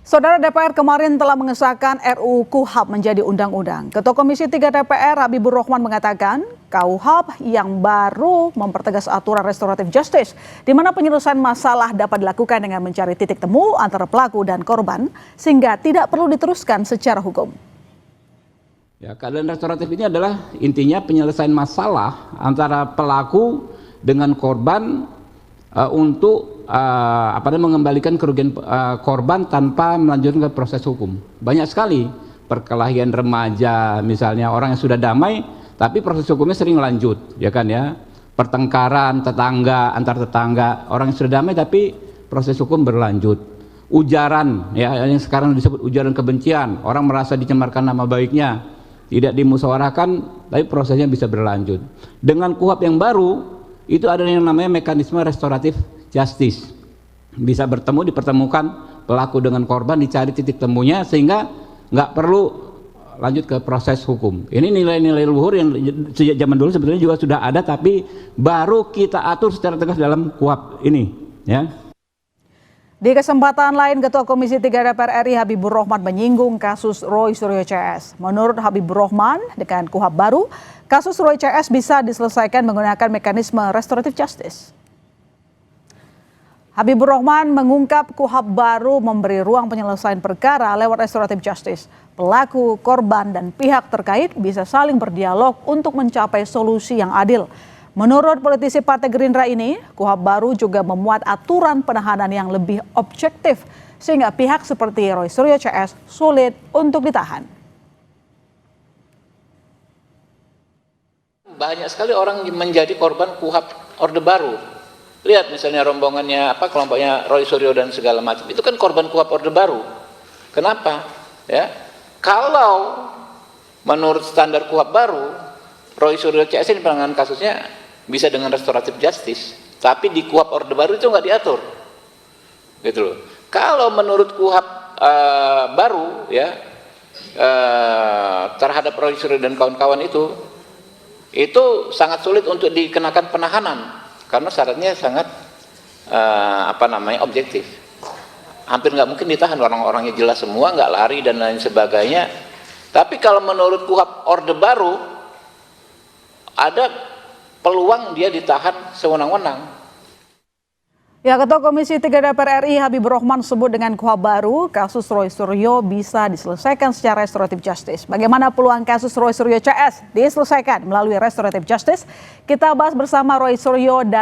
Saudara DPR kemarin telah mengesahkan RUU KUHP menjadi undang-undang. Ketua Komisi 3 DPR Habibur Rahman mengatakan KUHP yang baru mempertegas aturan restoratif justice di mana penyelesaian masalah dapat dilakukan dengan mencari titik temu antara pelaku dan korban sehingga tidak perlu diteruskan secara hukum. Ya, keadilan restoratif ini adalah intinya penyelesaian masalah antara pelaku dengan korban untuk mengembalikan kerugian korban tanpa melanjutkan ke proses hukum. Banyak sekali perkelahian remaja, misalnya orang yang sudah damai tapi proses hukumnya sering lanjut, ya kan ya. Pertengkaran tetangga antar tetangga, orang yang sudah damai tapi proses hukum berlanjut. Ujaran, ya yang sekarang disebut ujaran kebencian, orang merasa dicemarkan nama baiknya, tidak dimusyawarahkan tapi prosesnya bisa berlanjut. Dengan KUHP yang baru itu ada yang namanya mekanisme restoratif justice, bisa dipertemukan pelaku dengan korban, dicari titik temunya sehingga nggak perlu lanjut ke proses hukum. Ini nilai-nilai luhur yang sejak zaman dulu sebetulnya juga sudah ada, tapi baru kita atur secara tegas dalam KUHP ini, ya. Di kesempatan lain, Ketua Komisi 3 DPR RI Habibur Rahman menyinggung kasus Roy Suryo CS. Menurut Habibur Rahman, dengan KUHP baru, kasus Roy CS bisa diselesaikan menggunakan mekanisme restoratif justice. Habibur Rahman mengungkap KUHP baru memberi ruang penyelesaian perkara lewat restoratif justice. Pelaku, korban, dan pihak terkait bisa saling berdialog untuk mencapai solusi yang adil. Menurut politisi Partai Gerindra ini, KUHP baru juga memuat aturan penahanan yang lebih objektif sehingga pihak seperti Roy Suryo CS sulit untuk ditahan. Banyak sekali orang menjadi korban KUHP Orde Baru. Lihat misalnya rombongannya kelompoknya Roy Suryo dan segala macam. Itu kan korban KUHP Orde Baru. Kenapa? Ya. Kalau menurut standar KUHP baru, Roy Suryo CS ini penanganan kasusnya bisa dengan restoratif justice, tapi di KUHP Orde Baru itu nggak diatur, gitu loh. Kalau menurut KUHP baru, ya terhadap Roy Suryo dan kawan-kawan itu sangat sulit untuk dikenakan penahanan karena syaratnya sangat objektif. Hampir nggak mungkin ditahan, orang-orangnya jelas semua, nggak lari dan lain sebagainya. Tapi kalau menurut KUHP Orde Baru ada peluang dia ditahan sewenang-wenang. Ya, Ketua Komisi 3 DPR RI Habibur Rahman sebut dengan KUHP baru, kasus Roy Suryo bisa diselesaikan secara restoratif justice. Bagaimana peluang kasus Roy Suryo CS diselesaikan melalui restoratif justice? Kita bahas bersama Roy Suryo dan